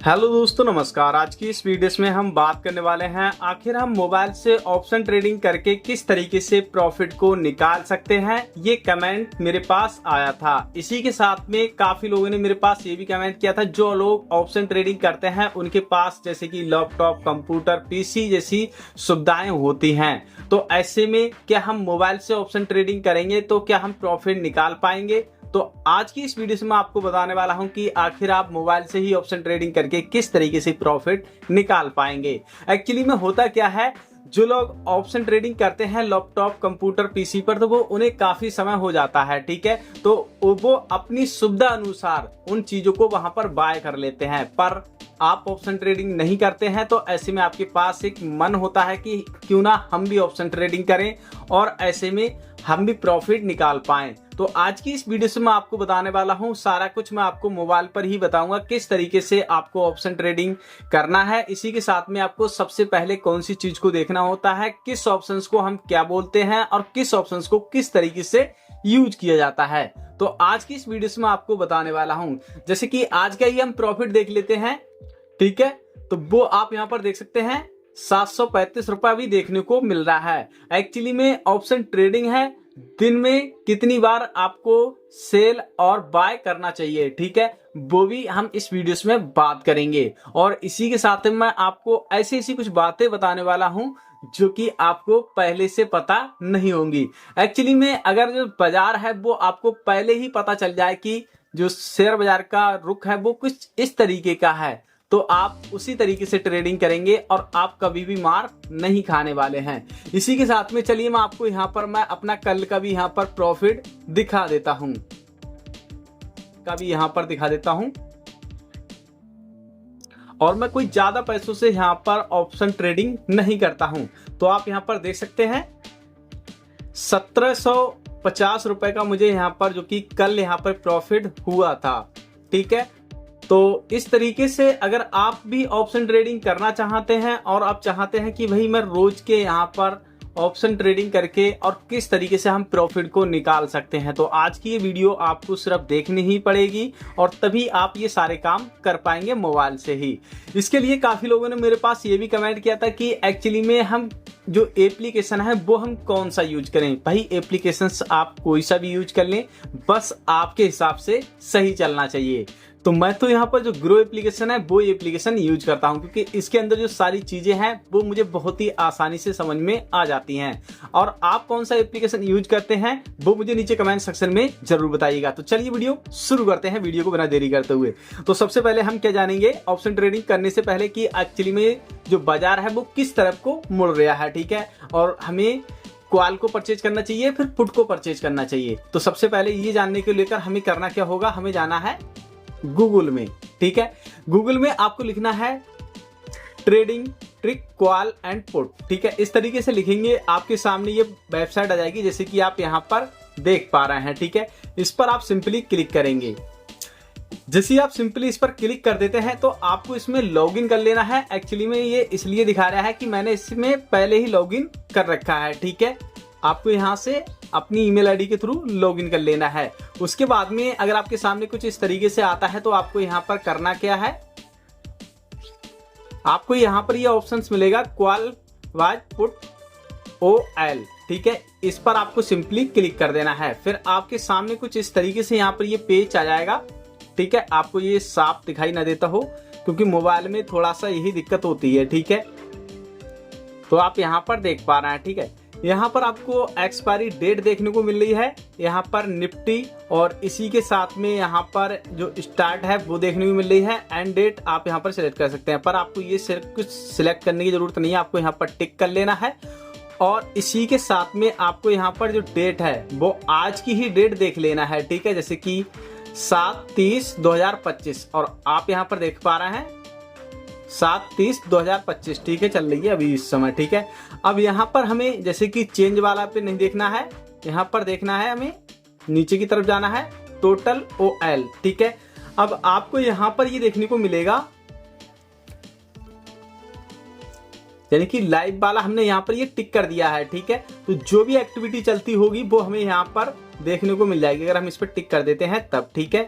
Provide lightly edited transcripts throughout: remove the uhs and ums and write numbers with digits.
Hello दोस्तों, नमस्कार। आज की इस वीडियो में हम बात करने वाले हैं आखिर हम मोबाइल से ऑप्शन ट्रेडिंग करके किस तरीके से प्रॉफिट को निकाल सकते हैं। ये कमेंट मेरे पास आया था। इसी के साथ में काफी लोगों ने मेरे पास ये भी कमेंट किया था, जो लोग ऑप्शन ट्रेडिंग करते हैं उनके पास जैसे कि लैपटॉप, कंप्यूटर, पीसी जैसी सुविधाएं होती हैं, तो ऐसे में क्या हम मोबाइल से ऑप्शन ट्रेडिंग करेंगे तो क्या हम प्रॉफिट निकाल पाएंगे। तो आज की इस वीडियो से मैं आपको बताने वाला हूं कि आखिर आप मोबाइल से ही ऑप्शन ट्रेडिंग करके किस तरीके से प्रॉफिट निकाल पाएंगे। एक्चुअली में होता क्या है, जो लोग ऑप्शन ट्रेडिंग करते हैं लैपटॉप, कंप्यूटर, पीसी पर, तो वो उन्हें काफी समय हो जाता है, ठीक है। तो वो अपनी सुविधा अनुसार उन चीजों को वहां पर बाय कर लेते हैं। पर आप ऑप्शन ट्रेडिंग नहीं करते हैं, तो ऐसे में आपके पास एक मन होता है कि क्यों ना हम भी ऑप्शन ट्रेडिंग करें और ऐसे में हम भी प्रॉफिट निकाल पाएं। तो आज की इस वीडियो से मैं आपको बताने वाला हूं, सारा कुछ मैं आपको मोबाइल पर ही बताऊंगा किस तरीके से आपको ऑप्शन ट्रेडिंग करना है। इसी के साथ में आपको सबसे पहले कौन सी चीज को देखना होता है, किस ऑप्शंस को हम क्या बोलते हैं और किस ऑप्शंस को किस तरीके से यूज किया जाता है। तो आज की इस वीडियो से मैं आपको बताने वाला हूं। जैसे कि आज का ही हम प्रॉफिट देख लेते हैं, ठीक है। तो वो आप यहाँ पर देख सकते हैं 735 रुपया भी देखने को मिल रहा है। एक्चुअली में ऑप्शन ट्रेडिंग है, दिन में कितनी बार आपको सेल और बाय करना चाहिए, ठीक है, वो भी हम इस वीडियो में बात करेंगे। और इसी के साथ में मैं आपको ऐसी ऐसी कुछ बातें बताने वाला हूं जो कि आपको पहले से पता नहीं होंगी। एक्चुअली में अगर जो बाजार है वो आपको पहले ही पता चल जाए कि जो शेयर बाजार का रुख है वो कुछ इस तरीके का है, तो आप उसी तरीके से ट्रेडिंग करेंगे और आप कभी भी मार नहीं खाने वाले हैं। इसी के साथ में चलिए मैं आपको यहाँ पर मैं अपना कल का भी यहाँ पर प्रॉफिट दिखा देता हूं, और मैं कोई ज्यादा पैसों से यहाँ पर ऑप्शन ट्रेडिंग नहीं करता हूं। तो आप यहाँ पर देख सकते हैं 1750 रुपए का मुझे यहाँ पर, जो कि कल यहाँ पर प्रॉफिट हुआ था, ठीक है। तो इस तरीके से अगर आप भी ऑप्शन ट्रेडिंग करना चाहते हैं और आप चाहते हैं कि भाई मैं रोज के यहाँ पर ऑप्शन ट्रेडिंग करके और किस तरीके से हम प्रॉफिट को निकाल सकते हैं, तो आज की ये वीडियो आपको सिर्फ देखनी ही पड़ेगी और तभी आप ये सारे काम कर पाएंगे मोबाइल से ही। इसके लिए काफी लोगों ने मेरे पास ये भी कमेंट किया था कि एक्चुअली में हम जो एप्लीकेशन है वो हम कौन सा यूज करें। भाई एप्लीकेशन आप कोई सा भी यूज कर लें, बस आपके हिसाब से सही चलना चाहिए। तो मैं तो यहाँ पर जो ग्रो एप्लीकेशन है वो एप्लीकेशन यूज करता हूँ, क्योंकि इसके अंदर जो सारी चीजें हैं वो मुझे बहुत ही आसानी से समझ में आ जाती हैं। और आप कौन सा एप्लीकेशन यूज करते हैं वो मुझे नीचे कमेंट सेक्शन में जरूर बताइएगा। तो चलिए वीडियो शुरू करते हैं, वीडियो को बिना देरी करते हुए। तो सबसे पहले हम क्या जानेंगे ऑप्शन ट्रेडिंग करने से पहले कि एक्चुअली में जो बाजार है वो किस तरफ को मुड़ रहा है, ठीक है, और हमें कॉल को परचेज करना चाहिए फिर पुट को परचेज करना चाहिए। तो सबसे पहले ये जानने को लेकर हमें करना क्या होगा, हमें जाना है गूगल में, ठीक है। गूगल में आपको लिखना है trading trick call and put, ठीक है। इस तरीके से लिखेंगे, आपके सामने ये वेबसाइट आ जाएगी जैसे कि आप यहाँ पर देख पा रहे हैं, ठीक है। इस पर आप सिंपली क्लिक करेंगे। जैसे आप सिंपली इस पर क्लिक कर देते हैं तो आपको इसमें लॉगिन कर लेना है। एक्चुअली में ये इसलिए दिखा रहा है कि मैंने इसमें पहले ही लॉगिन कर रखा है, ठीक है। आपको यहाँ से अपनी ईमेल आईडी के थ्रू लॉगिन कर लेना है। उसके बाद में अगर आपके सामने कुछ इस तरीके से आता है तो आपको यहाँ पर करना क्या है, आपको यहाँ पर ये ऑप्शंस मिलेगा कॉल वाज पुट ओएल, ठीक है। इस पर आपको सिंपली क्लिक कर देना है। फिर आपके सामने कुछ इस तरीके से यहाँ पर ये पेज आ जाएगा, ठीक है। आपको ये साफ दिखाई ना देता हो क्योंकि मोबाइल में थोड़ा सा यही दिक्कत होती है, ठीक है। तो आप यहाँ पर देख पा रहे हैं, ठीक है। यहाँ पर आपको एक्सपायरी डेट देखने को मिल रही है, यहाँ पर निफ्टी, और इसी के साथ में यहाँ पर जो स्टार्ट है वो देखने को मिल रही है। एंड डेट आप यहाँ पर सिलेक्ट कर सकते हैं, पर आपको ये सिर्फ कुछ सिलेक्ट करने की जरूरत नहीं है, आपको यहाँ पर टिक कर लेना है। और इसी के साथ में आपको यहाँ पर जो डेट है वो आज की ही डेट देख लेना है, ठीक है। जैसे कि 7/30/2025, और आप यहाँ पर देख पा रहे हैं 7/30/2025, ठीक है, चल रही है अभी इस समय, ठीक है। अब यहाँ पर हमें जैसे कि चेंज वाला पे नहीं देखना है, यहाँ पर देखना है, हमें नीचे की तरफ जाना है, टोटल ओएल, ठीक है। अब आपको यहाँ पर ये देखने को मिलेगा, यानी कि लाइव वाला हमने यहाँ पर ये टिक कर दिया है, ठीक है। तो जो भी एक्टिविटी चलती होगी वो हमें यहाँ पर देखने को मिल जाएगी अगर हम इस पर टिक कर देते हैं तब, ठीक है।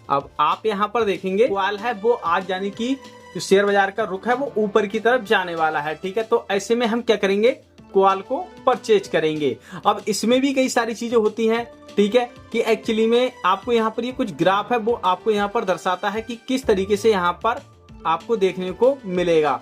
अब आप यहाँ पर देखेंगे क्वाल है वो आज यानी कि जो शेयर बाजार का रुख है वो ऊपर की तरफ जाने वाला है। ठीक है, तो ऐसे में हम क्या करेंगे, क्वाल को परचेज करेंगे। अब इसमें भी कई सारी चीजें होती हैं। ठीक है, कि एक्चुअली में आपको यहाँ पर ये कुछ ग्राफ है वो आपको यहाँ पर दर्शाता है कि किस तरीके से यहाँ पर आपको देखने को मिलेगा।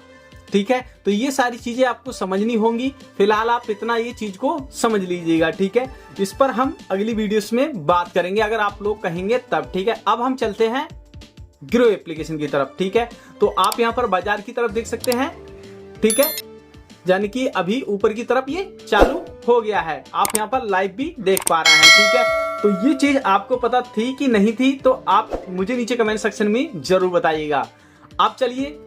ठीक है, तो ये सारी चीजें आपको समझनी होंगी। फिलहाल आप इतना ये चीज को समझ लीजिएगा। ठीक है, इस पर हम अगली वीडियोस में बात करेंगे अगर आप लोग कहेंगे तब। ठीक है, अब हम चलते हैं ग्रो एप्लीकेशन की तरफ। ठीक है, तो आप यहाँ पर बाजार की तरफ देख सकते हैं। ठीक है, यानी कि अभी ऊपर की तरफ ये चालू हो गया है, आप यहाँ पर लाइव भी देख पा रहे हैं। ठीक है, तो ये चीज आपको पता थी कि नहीं थी, तो आप मुझे नीचे कमेंट सेक्शन में जरूर बताइएगा। अब चलिए,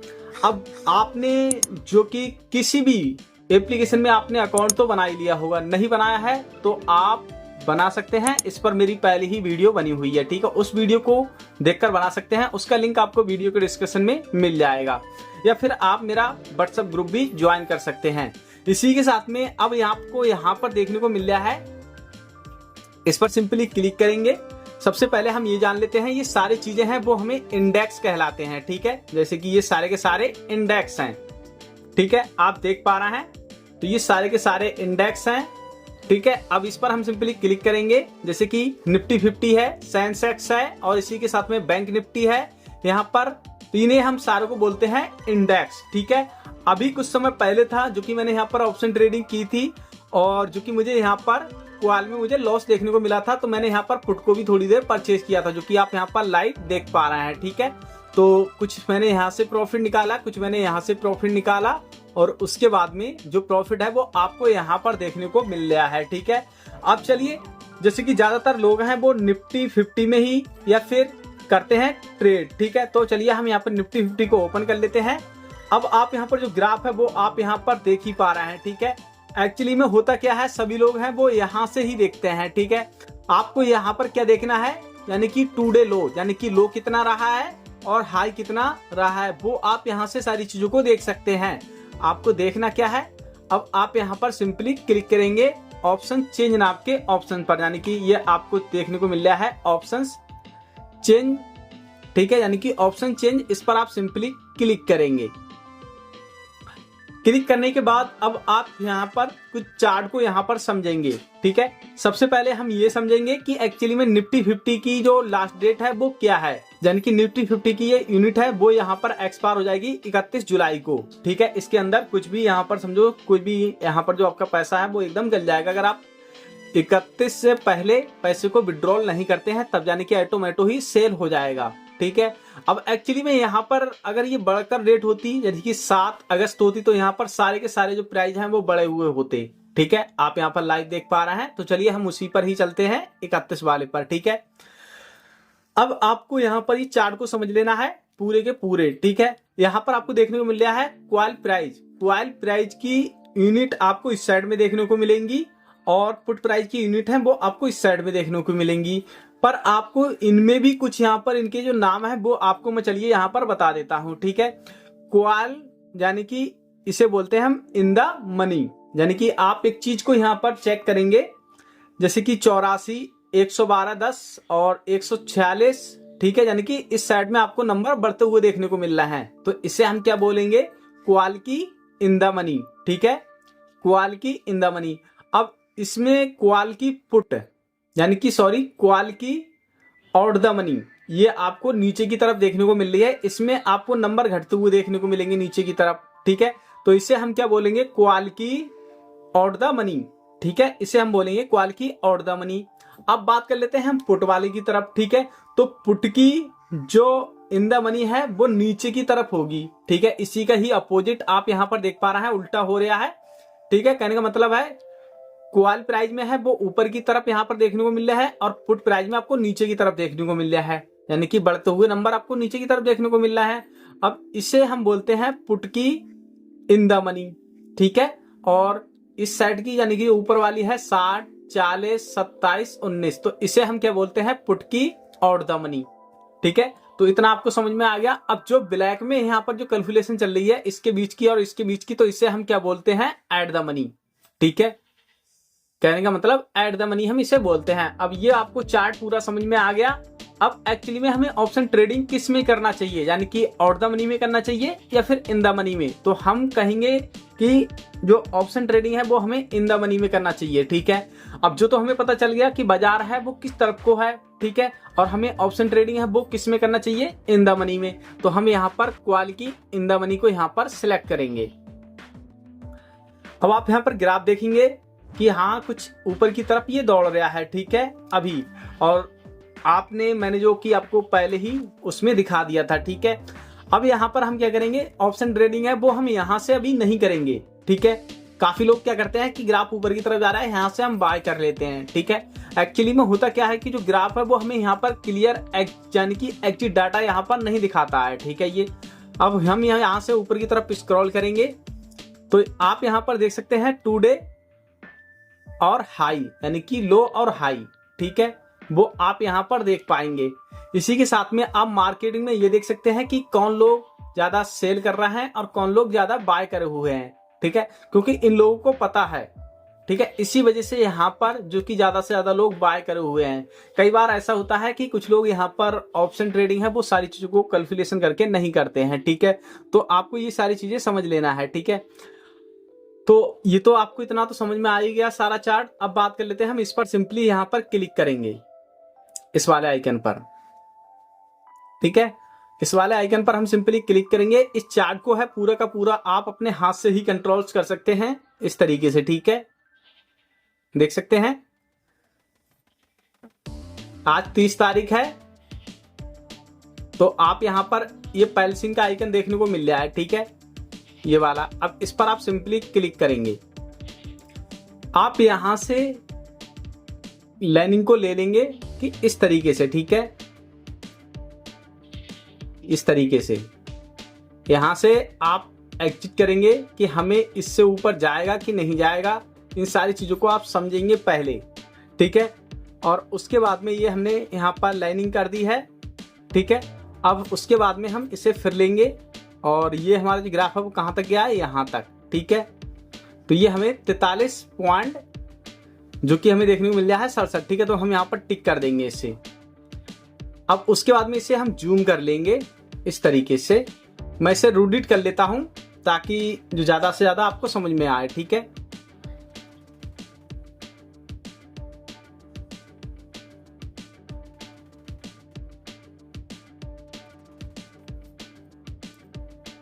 अब आपने जो कि किसी भी एप्लीकेशन में आपने अकाउंट तो बना ही लिया होगा, नहीं बनाया है तो आप बना सकते हैं। इस पर मेरी पहली ही वीडियो बनी हुई है। ठीक है, उस वीडियो को देखकर बना सकते हैं, उसका लिंक आपको वीडियो के डिस्क्रिप्शन में मिल जाएगा, या फिर आप मेरा व्हाट्सएप ग्रुप भी ज्वाइन कर सकते हैं। इसी के साथ में अब आपको यहाँ पर देखने को मिल रहा है, इस पर सिंपली क्लिक करेंगे। सबसे पहले हम ये जान लेते हैं, ये सारी चीजें हैं वो हमें इंडेक्स कहलाते हैं। ठीक है, जैसे कि ये सारे के सारे इंडेक्स हैं। ठीक है, आप देख पा रहे हैं, तो ये सारे के सारे इंडेक्स हैं। ठीक है, अब इस पर हम सिंपली क्लिक करेंगे। जैसे कि निफ्टी 50 है, सेंसेक्स है, और इसी के साथ में बैंक निफ्टी है। यहाँ पर इन्हें हम सारों को बोलते हैं इंडेक्स। ठीक है, अभी कुछ समय पहले था जो कि मैंने यहाँ पर ऑप्शन ट्रेडिंग की थी, और जो कि मुझे यहाँ पर क्वाल में मुझे लॉस देखने को मिला था, तो मैंने यहाँ पर पुट को भी थोड़ी देर परचेज किया था, जो कि आप यहाँ पर लाइव देख पा रहे हैं। ठीक है, तो कुछ मैंने यहाँ से प्रॉफिट निकाला, कुछ मैंने यहाँ से प्रॉफिट निकाला, और उसके बाद में जो प्रॉफिट है वो आपको यहाँ पर देखने को मिल रहा है। ठीक है, अब चलिए, जैसे कि ज्यादातर लोग हैं वो निफ्टी 50 में ही या फिर करते हैं ट्रेड। ठीक है, तो चलिए हम यहाँ पर निफ्टी 50 को ओपन कर लेते हैं। अब आप यहाँ पर जो ग्राफ है वो आप यहाँ पर देख ही पा रहे हैं। ठीक है, एक्चुअली में होता क्या है, सभी लोग हैं वो यहाँ से ही देखते हैं। ठीक है, आपको यहाँ पर क्या देखना है, यानी कि टुडे लो, यानी कि लो कितना रहा है और हाई कितना रहा है, वो आप यहाँ से सारी चीजों को देख सकते हैं। आपको देखना क्या है, अब आप यहाँ पर सिंपली क्लिक करेंगे ऑप्शन चेंज नाम के ऑप्शन पर, यानी कि ये आपको देखने को मिल रहा है ऑप्शन चेंज। ठीक है, यानी कि ऑप्शन चेंज, इस पर आप सिंपली क्लिक करेंगे। क्लिक करने के बाद अब आप यहाँ पर कुछ चार्ट को यहाँ पर समझेंगे। ठीक है, सबसे पहले हम ये समझेंगे कि एक्चुअली में निफ्टी 50 की जो लास्ट डेट है वो क्या है, यानी कि निफ्टी 50 की ये यूनिट है वो यहाँ पर एक्सपायर हो जाएगी 31 जुलाई को। ठीक है, इसके अंदर कुछ भी यहाँ पर समझो, कुछ भी यहाँ पर जो आपका पैसा है वो एकदम गल जाएगा अगर आप 31 से पहले पैसे को विड्रॉल नहीं करते हैं, तब यानी कि ऑटोमेटो ही सेल हो जाएगा। ठीक है, अब एक्चुअली में यहाँ पर अगर ये बढ़कर डेट होती, यानी कि 7 अगस्त होती, तो यहाँ पर सारे के सारे जो प्राइस हैं वो बढ़े हुए होते। ठीक है, आप यहाँ पर लाइव देख पा रहे हैं, तो चलिए हम उसी पर ही चलते हैं 31 वाले पर। ठीक है, अब आपको यहाँ पर ये चार्ट को समझ लेना है पूरे के पूरे। ठीक है, यहाँ पर आपको देखने को मिल रहा है क्वाल प्राइस। क्वाल प्राइस की यूनिट आपको इस साइड में देखने को मिलेंगी, और पुट प्राइस की यूनिट है वो आपको इस साइड में देखने को मिलेंगी। पर आपको इनमें भी कुछ यहाँ पर इनके जो नाम है वो आपको मैं चलिए यहाँ पर बता देता हूँ। ठीक है, क्वाल यानी कि इसे बोलते हैं हम इन द मनी, यानी कि आप एक चीज को यहाँ पर चेक करेंगे, जैसे कि 84, 112, 10 और 146। ठीक है, यानी कि इस साइड में आपको नंबर बढ़ते हुए देखने को मिल रहा है, तो इसे हम क्या बोलेंगे, क्वाल की इन द मनी। ठीक है, क्वाल की इन द मनी। अब इसमें क्वाल की पुट, यानी कि सॉरी क्वाल की आउट द मनी, ये आपको नीचे की तरफ देखने को मिल रही है। इसमें आपको नंबर घटते हुए देखने को मिलेंगे नीचे की तरफ। ठीक है, तो इसे हम क्या बोलेंगे, क्वाल की आउट द मनी। ठीक है, इसे हम बोलेंगे क्वाल की आउट द मनी। अब बात कर लेते हैं हम पुट वाले की तरफ। ठीक है, तो पुट की जो इन द मनी है वो नीचे की तरफ होगी। ठीक है, इसी का ही अपोजिट आप यहाँ पर देख पा रहे हैं, उल्टा हो रहा है। ठीक है, कहने का मतलब है क्वाल प्राइस में है वो ऊपर की तरफ यहाँ पर देखने को मिल रहा है, और पुट प्राइस में आपको नीचे की तरफ देखने को मिल रहा है, यानी कि बढ़ते हुए नंबर आपको नीचे की तरफ देखने को मिल रहा है। अब इसे हम बोलते हैं पुट की इन द मनी। ठीक है, और इस साइड की यानी कि ऊपर वाली है 60, 40, 27, 19, तो इसे हम क्या बोलते हैं, पुट की आउट द मनी। ठीक है, तो इतना आपको समझ में आ गया। अब जो ब्लैक में यहाँ पर जो कैलकुलेशन चल रही है इसके बीच की और इसके बीच की, तो इसे हम क्या बोलते हैं, एट द मनी। ठीक है, कहने का मतलब एट द मनी हम इसे बोलते हैं। अब ये आपको चार्ट पूरा समझ में आ गया। अब एक्चुअली में हमें ऑप्शन ट्रेडिंग किस में करना चाहिए, यानी कि आउट द मनी में करना चाहिए या फिर इन द मनी में। तो हम कहेंगे कि जो ऑप्शन ट्रेडिंग है वो हमें इन द मनी में करना चाहिए, ठीक है। अब जो तो हमें पता चल गया कि बाजार है वो किस तरफ को है, ठीक है, और हमें ऑप्शन ट्रेडिंग है वो किस में करना चाहिए, इन द मनी में। तो हम यहाँ पर कॉल की इन द मनी को यहाँ पर सिलेक्ट करेंगे। अब आप यहाँ पर ग्राफ देखेंगे कि हाँ कुछ ऊपर की तरफ ये दौड़ रहा है, ठीक है अभी, और मैंने जो कि आपको पहले ही उसमें दिखा दिया था, ठीक है। अब यहाँ पर हम क्या करेंगे, ऑप्शन ट्रेडिंग है वो हम यहाँ से अभी नहीं करेंगे, ठीक है। काफी लोग क्या करते हैं कि ग्राफ ऊपर की तरफ जा रहा है, यहाँ से हम बाय कर लेते हैं, ठीक है। एक्चुअली में होता क्या है कि जो ग्राफ है वो हमें यहाँ पर क्लियर यानी कि एक्चुअल डाटा यहाँ पर नहीं दिखाता है, ठीक है। ये अब हम यहाँ से ऊपर की तरफ स्क्रॉल करेंगे तो आप यहाँ पर देख सकते हैं टुडे और हाई, यानी कि लो और हाई, ठीक है, वो आप यहाँ पर देख पाएंगे। इसी के साथ में आप मार्केटिंग में ये देख सकते हैं कि कौन लोग ज्यादा सेल कर रहे हैं और कौन लोग ज्यादा बाय करे हुए हैं, ठीक है, क्योंकि इन लोगों को पता है, ठीक है। इसी वजह से यहाँ पर जो कि ज्यादा से ज्यादा लोग बाय करे हुए हैं। कई बार ऐसा होता है कि कुछ लोग यहाँ पर ऑप्शन ट्रेडिंग है वो सारी चीजों को कैलकुलेशन करके नहीं करते हैं, ठीक है। तो आपको ये सारी चीजें समझ लेना है, ठीक है। तो ये तो आपको इतना तो समझ में आ ही गया सारा चार्ट। अब बात कर लेते हैं हम इस पर, सिंपली यहाँ पर क्लिक करेंगे इस वाले आइकन पर, ठीक है। इस वाले आइकन पर हम सिंपली क्लिक करेंगे। इस चार्ट को है पूरा का पूरा आप अपने हाथ से ही कंट्रोल्स कर सकते हैं इस तरीके से, ठीक है। देख सकते हैं आज 30 तारीख है, तो आप यहां पर ये पैल्सिंग का आइकन देखने को मिल रहा है, ठीक है, ये वाला। अब इस पर आप सिंपली क्लिक करेंगे। आप यहां से लाइनिंग को ले लेंगे कि इस तरीके से, ठीक है, इस तरीके से यहां से आप एग्जिट करेंगे कि हमें इससे ऊपर जाएगा कि नहीं जाएगा। इन सारी चीजों को आप समझेंगे पहले, ठीक है। और उसके बाद में ये हमने यहाँ पर लाइनिंग कर दी है, ठीक है। अब उसके बाद में हम इसे फिर लेंगे और ये हमारा जो ग्राफ है वो कहाँ तक गया है, यहाँ तक, ठीक है। तो ये हमें 43 पॉइंट जो कि हमें देखने को मिल रहा है 67, ठीक है। तो हम यहाँ पर टिक कर देंगे इसे। अब उसके बाद में इसे हम जूम कर लेंगे इस तरीके से। मैं इसे रूडिट कर लेता हूं ताकि जो ज्यादा से ज्यादा आपको समझ में आए, ठीक है।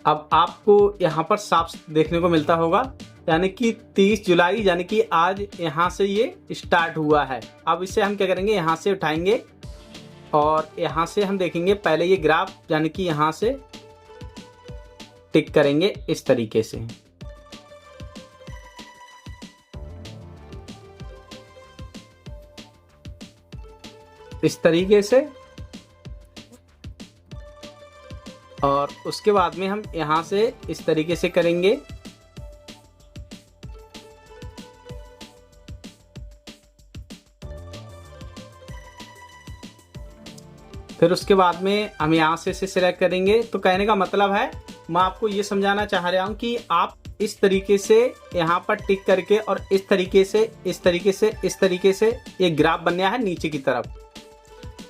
अब आपको यहां पर साफ देखने को मिलता होगा, यानी कि 30 जुलाई, यानी कि आज यहां से ये स्टार्ट हुआ है। अब इसे हम क्या करेंगे, यहां से उठाएंगे और यहां से हम देखेंगे पहले ये ग्राफ, यानी कि यहां से टिक करेंगे इस तरीके से। इस तरीके से, और उसके बाद में हम यहां से इस तरीके से करेंगे। फिर उसके बाद में हम यहाँ से इसे सिलेक्ट करेंगे। तो कहने का मतलब है, मैं आपको ये समझाना चाह रहा हूँ कि आप इस तरीके से यहाँ पर टिक करके और इस तरीके से, इस तरीके से, इस तरीके से ये ग्राफ बनया है नीचे की तरफ,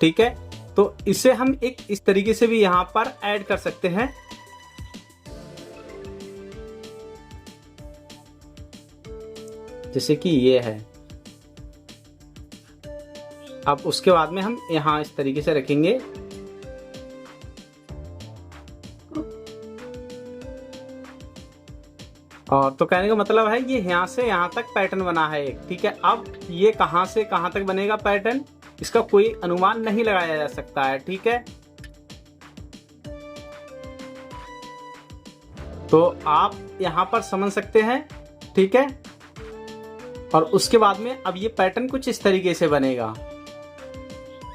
ठीक है। तो इसे हम एक इस तरीके से भी यहाँ पर ऐड कर सकते हैं। जैसे कि ये है। अब उसके बाद में हम यहाँ इस तरीके से रखेंगे। और तो कहने का मतलब है ये यहाँ से यहाँ तक पैटर्न बना है एक, ठीक है। अब ये कहाँ से कहाँ तक बनेगा पैटर्न, इसका कोई अनुमान नहीं लगाया जा सकता है, ठीक है। तो आप यहाँ पर समझ सकते हैं, ठीक है। और उसके बाद में अब ये पैटर्न कुछ इस तरीके से बनेगा,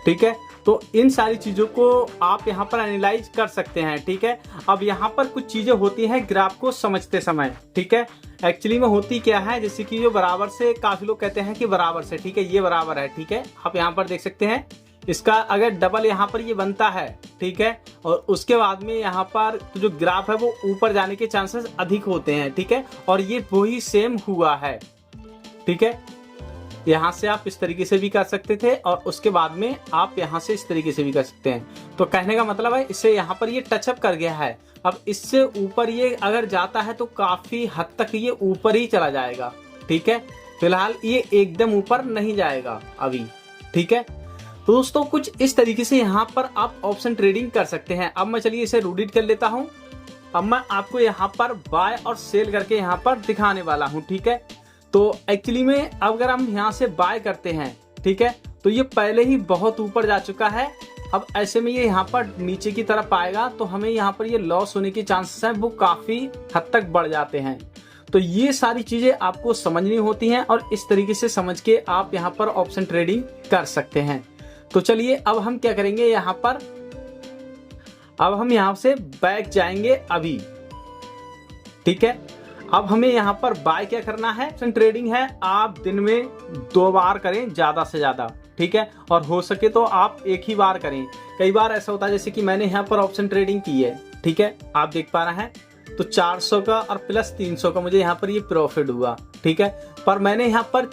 ठीक है। तो इन सारी चीजों को आप यहाँ पर एनालाइज कर सकते हैं, ठीक है। अब यहाँ पर कुछ चीजें होती हैं ग्राफ को समझते समय, ठीक है। एक्चुअली में होती क्या है, जैसे कि जो बराबर से, काफी लोग कहते हैं कि बराबर से, ठीक है, ये बराबर है, ठीक है। आप यहाँ पर देख सकते हैं इसका अगर डबल यहाँ पर ये बनता है, ठीक है, और उसके बाद में यहाँ पर जो ग्राफ है वो ऊपर जाने के चांसेस अधिक होते हैं, ठीक है। और ये वही सेम हुआ है, ठीक है। यहाँ से आप इस तरीके से भी कर सकते थे और उसके बाद में आप यहाँ से इस तरीके से भी कर सकते हैं। तो कहने का मतलब है इससे यहाँ पर ये टचअप कर गया है। अब इससे ऊपर ये अगर जाता है तो काफी हद तक ये ऊपर ही चला जाएगा, ठीक है। फिलहाल ये एकदम ऊपर नहीं जाएगा अभी, ठीक है। तो दोस्तों कुछ इस तरीके से यहाँ पर आप ऑप्शन ट्रेडिंग कर सकते हैं। अब मैं चलिए इसे रूडिट कर लेता हूँ। अब मैं आपको यहाँ पर बाय और सेल करके यहाँ पर दिखाने वाला हूँ, ठीक है। तो एक्चुअली में अगर हम यहाँ से बाय करते हैं, ठीक है, तो ये पहले ही बहुत ऊपर जा चुका है। अब ऐसे में ये यहाँ पर नीचे की तरफ आएगा तो हमें यहाँ पर ये लॉस होने के चांसेस हैं वो काफी हद तक बढ़ जाते हैं। तो ये सारी चीजें आपको समझनी होती हैं और इस तरीके से समझ के आप यहाँ पर ऑप्शन ट्रेडिंग कर सकते हैं। तो चलिए अब हम क्या करेंगे, यहाँ पर अब हम यहाँ से बैक जाएंगे अभी, ठीक है। अब हमें यहाँ पर बाय क्या करना है, ऑप्शन ट्रेडिंग है आप दिन में 2 बार करें ज्यादा से ज्यादा, ठीक है। और हो सके तो आप एक ही बार करें। कई बार ऐसा होता है जैसे कि मैंने यहाँ पर ऑप्शन ट्रेडिंग की है, ठीक है, आप देख पा रहे हैं। तो 400 का और प्लस 300 का मुझे यहाँ पर ये प्रॉफिट हुआ, ठीक है। पर मैंने यहाँ पर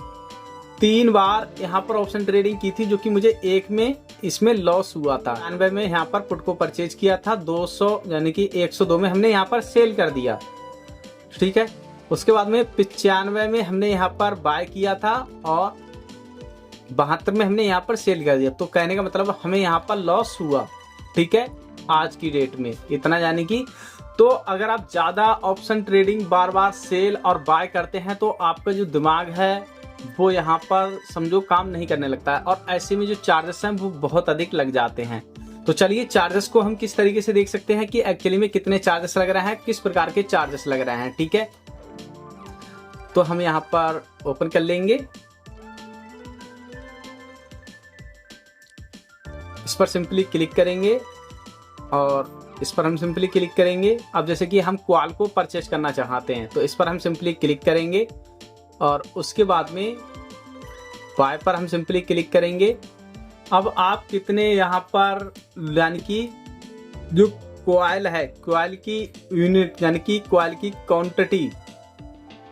3 बार यहाँ पर ऑप्शन ट्रेडिंग की थी जो कि मुझे एक में इसमें लॉस हुआ था। 99 में यहाँ पर पुट को परचेज किया था, 200 यानी कि 102 में हमने यहाँ पर सेल कर दिया, ठीक है। उसके बाद में 95 में हमने यहाँ पर बाय किया था और 72 में हमने यहाँ पर सेल कर दिया। तो कहने का मतलब हमें यहाँ पर लॉस हुआ, ठीक है, आज की डेट में इतना, यानी कि तो अगर आप ज्यादा ऑप्शन ट्रेडिंग बार बार सेल और बाय करते हैं तो आपका जो दिमाग है वो यहाँ पर समझो काम नहीं करने लगता है और ऐसे में जो चार्जेस हैं वो बहुत अधिक लग जाते हैं। तो चलिए चार्जेस को हम किस तरीके से देख सकते हैं कि एक्चुअली में कितने चार्जेस लग रहे हैं, किस प्रकार के चार्जेस लग रहे हैं, ठीक है। तो हम यहाँ पर ओपन कर लेंगे, इस पर सिंपली क्लिक करेंगे और इस पर हम सिंपली क्लिक करेंगे। अब जैसे कि हम क्वाल को परचेज करना चाहते हैं तो इस पर हम सिंपली क्लिक करेंगे और उसके बाद में बाय पर हम सिंपली क्लिक करेंगे। अब आप कितने यहाँ पर यानी कि जो क्वाल है, क्वाल की यूनिट यानी कि क्वाल की क्वांटिटी,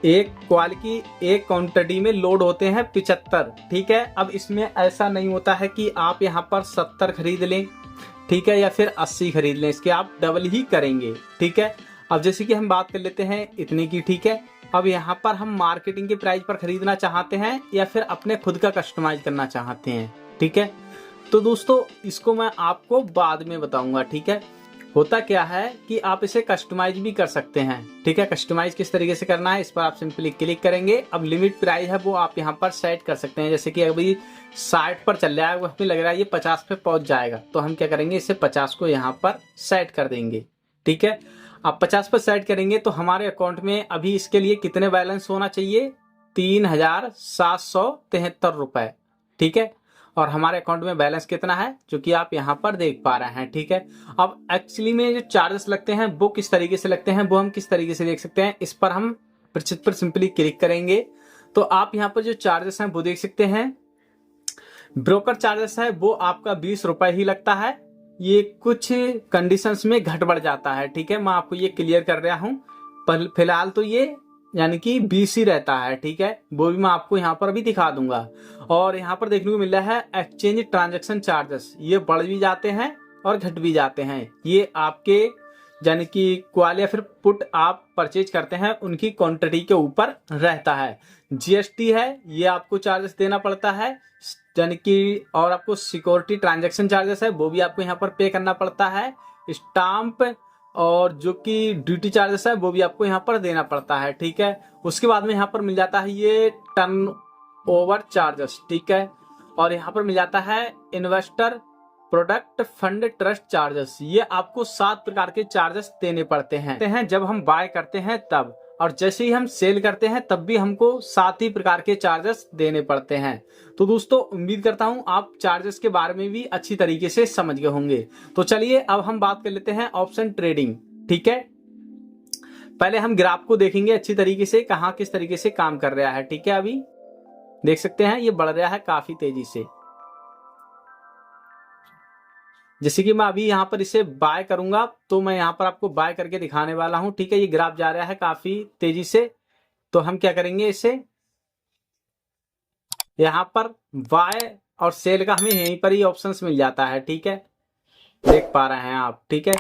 एक क्वाल की एक क्वांटिटी में लोड होते हैं 75, ठीक है। अब इसमें ऐसा नहीं होता है कि आप यहाँ पर 70 खरीद लें, ठीक है, या फिर 80 खरीद लें, इसके आप डबल ही करेंगे, ठीक है। अब जैसे कि हम बात कर लेते हैं इतने की, ठीक है। अब यहाँ पर हम मार्केटिंग के प्राइस पर खरीदना चाहते हैं या फिर अपने खुद का कस्टमाइज करना चाहते हैं, ठीक है। तो दोस्तों इसको मैं आपको बाद में बताऊंगा, ठीक है। होता क्या है कि आप इसे कस्टमाइज भी कर सकते हैं, ठीक है। कस्टमाइज किस तरीके से करना है इस पर आप सिंपली क्लिक करेंगे। अब लिमिट प्राइस है वो आप यहाँ पर सेट कर सकते हैं, जैसे कि अभी 60 पर चल रहा है, वो हमें लग रहा है ये 50 पे पहुंच जाएगा, तो हम क्या करेंगे इसे 50 को यहाँ पर सेट कर देंगे, ठीक है। आप 50 पर सेट करेंगे तो हमारे अकाउंट में अभी इसके लिए कितने बैलेंस होना चाहिए, 3773 रुपए, ठीक है। और हमारे अकाउंट में बैलेंस कितना है जो कि आप यहाँ पर देख पा रहे हैं, ठीक है। अब एक्चुअली में जो चार्जेस लगते हैं वो किस तरीके से लगते हैं वो हम किस तरीके से देख सकते हैं, इस पर हम प्रचित पर सिंपली क्लिक करेंगे तो आप यहाँ पर जो चार्जेस हैं वो देख सकते हैं। ब्रोकर चार्जेस है वो आपका 20 रुपए ही लगता है, ये कुछ कंडीशंस में घट बढ़ जाता है, ठीक है। मैं आपको ये क्लियर कर रहा हूँ, पर फिलहाल तो ये यानी कि 20 ही रहता है, ठीक है। वो भी मैं आपको यहाँ पर अभी दिखा दूंगा। और यहाँ पर देखने को मिल रहा है एक्सचेंज ट्रांजैक्शन चार्जेस, ये बढ़ भी जाते हैं और घट भी जाते हैं। ये आपके यानी कि क्वाल या फिर पुट आप परचेज करते हैं उनकी क्वांटिटी के ऊपर रहता है। जीएसटी है ये आपको चार्जेस देना पड़ता है, यानी कि और आपको सिक्योरिटी ट्रांजैक्शन चार्जेस है वो भी आपको यहाँ पर पे करना पड़ता है। स्टाम्प और जो कि ड्यूटी चार्जेस है वो भी आपको यहाँ पर देना पड़ता है, ठीक है। उसके बाद में यहाँ पर मिल जाता है ये टर्न ओवर चार्जेस, ठीक है। और यहाँ पर मिल जाता है investor product fund trust charges, ये आपको 7 प्रकार के चार्जेस देने पड़ते हैं जब हम बाय करते हैं तब, और जैसे ही हम सेल करते हैं तब भी हमको 7 ही प्रकार के चार्जेस देने पड़ते हैं। तो दोस्तों उम्मीद करता हूं आप चार्जेस के बारे में भी अच्छी तरीके से समझ गए होंगे। तो चलिए अब हम बात कर लेते हैं ऑप्शन ट्रेडिंग, ठीक है। पहले हम ग्राफ को देखेंगे अच्छी तरीके से कहां किस तरीके से काम कर रहा है, ठीक है। अभी देख सकते हैं ये बढ़ रहा है काफी तेजी से, जैसे कि मैं अभी यहाँ पर इसे बाय करूंगा तो मैं यहाँ पर आपको बाय करके दिखाने वाला हूं, ठीक है। ये ग्राफ जा रहा है काफी तेजी से, तो हम क्या करेंगे इसे यहाँ पर बाय और सेल का हमें यहीं पर ही ऑप्शंस मिल जाता है। ठीक है, देख पा रहे हैं आप। ठीक है,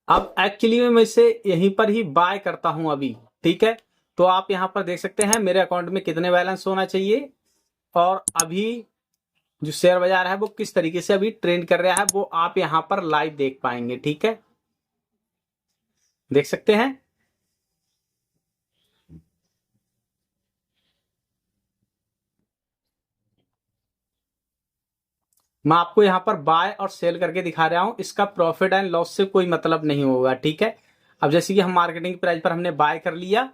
अब एक्चुअली में मैं इसे यहीं पर ही बाय करता हूं अभी। ठीक है, तो आप यहां पर देख सकते हैं मेरे अकाउंट में कितने बैलेंस होना चाहिए और अभी जो शेयर बाजार है वो किस तरीके से अभी ट्रेंड कर रहा है वो आप यहां पर लाइव देख पाएंगे। ठीक है, देख सकते हैं। मैं आपको यहां पर बाय और सेल करके दिखा रहा हूं, इसका प्रॉफिट एंड लॉस से कोई मतलब नहीं होगा। ठीक है, अब जैसे कि हम मार्केटिंग प्राइस पर हमने बाय कर लिया,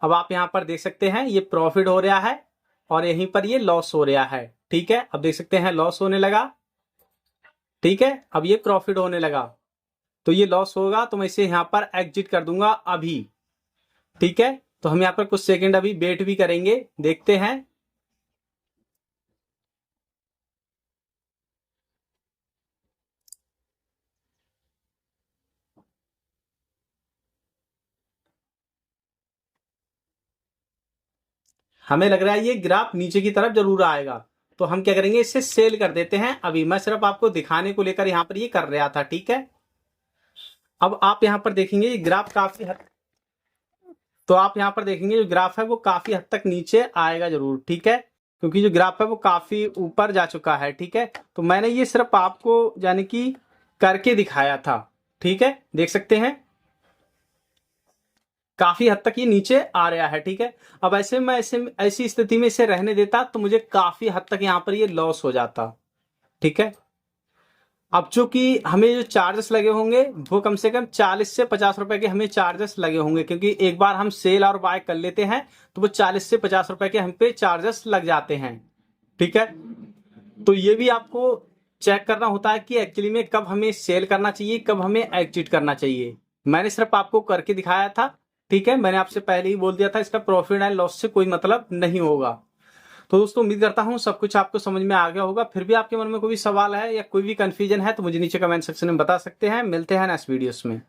अब आप यहां पर देख सकते हैं ये प्रॉफिट हो रहा है और यहीं पर ये लॉस हो रहा है। ठीक है, अब देख सकते हैं लॉस होने लगा। ठीक है, अब ये प्रॉफिट होने लगा, तो ये लॉस होगा तो मैं इसे यहां पर एग्जिट कर दूंगा अभी। ठीक है, तो हम यहां पर कुछ सेकंड अभी वेट भी करेंगे, देखते हैं। हमें लग रहा है ये ग्राफ नीचे की तरफ जरूर आएगा, तो हम क्या करेंगे, इसे सेल कर देते हैं अभी। मैं सिर्फ आपको दिखाने को लेकर यहां पर ये कर रहा था। ठीक है, अब आप यहां पर देखेंगे ये ग्राफ काफी हद तो आप यहां पर देखेंगे जो ग्राफ है वो काफी हद तक नीचे आएगा जरूर। ठीक है, क्योंकि जो ग्राफ है वो काफी ऊपर जा चुका है। ठीक है, तो मैंने ये सिर्फ आपको यानी कि करके दिखाया था। ठीक है, देख सकते हैं काफी हद तक ये नीचे आ रहा है। ठीक है, अब ऐसे में ऐसी स्थिति में इसे रहने देता तो मुझे काफी हद तक यहां पर ये लॉस हो जाता। ठीक है, अब चूंकि हमें जो चार्जेस लगे होंगे वो कम से कम 40 से 50 रुपए के हमें चार्जेस लगे होंगे, क्योंकि एक बार हम सेल और बाय कर लेते हैं तो वो 40 से 50 रुपए के हम पे चार्जेस लग जाते हैं। ठीक है, तो ये भी आपको चेक करना होता है कि एक्चुअली में कब हमें सेल करना चाहिए, कब हमें एग्जिट करना चाहिए। मैंने सिर्फ आपको करके दिखाया था। ठीक है, मैंने आपसे पहले ही बोल दिया था इसका प्रॉफिट एंड लॉस से कोई मतलब नहीं होगा। तो दोस्तों उम्मीद करता हूं सब कुछ आपको समझ में आ गया होगा। फिर भी आपके मन में कोई सवाल है या कोई भी कंफ्यूजन है तो मुझे नीचे कमेंट सेक्शन में बता सकते हैं। मिलते हैं नेक्स्ट वीडियोस में।